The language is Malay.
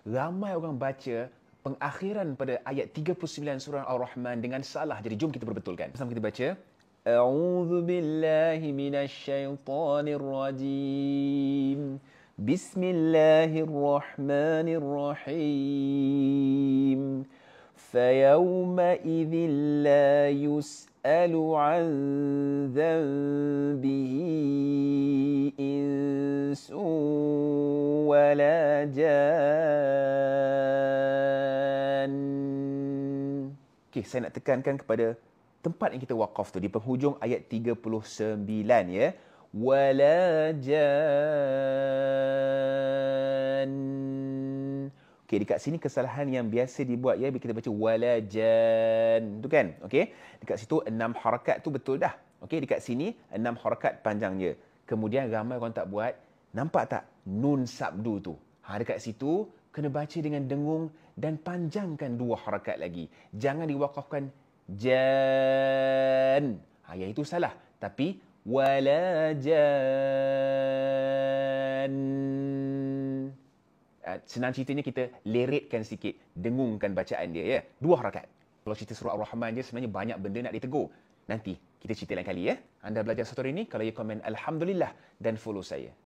ramai orang baca pengakhiran pada ayat 39 surah Al-Rahman dengan salah. Jadi jom kita perbetulkan. Sama kita baca. A'udzu billahi minasyaitonir rajim. Bismillahirrahmanirrahim. فَيَوْمَئِذٍ لَا يُسْأَلُ عَنْ ذَنْبِهِ إِنسٌ وَلَا جَانٌّ. Okey, saya nak tekankan kepada tempat yang kita waqaf tu di penghujung ayat 39 ya. Wala jan. Okey, dekat sini kesalahan yang biasa dibuat ya, bila kita baca wala jan tu kan. Okey, dekat situ 6 harakat tu betul dah. Okey, dekat sini 6 harakat panjang je. Kemudian ramai orang tak buat. Nampak tak nun sabdu tu? Dekat situ kena baca dengan dengung dan panjangkan 2 harakat lagi. Jangan diwakafkan jan. Yang itu salah. Tapi wala jan. Senang ceritanya kita leretkan sikit, dengungkan bacaan dia ya. 2 harakat. Kalau cerita surah Ar-Rahman je sebenarnya banyak benda nak ditegur. Nanti kita cerita lain kali ya. Anda belajar satu hari ini, kalau ya komen alhamdulillah dan follow saya.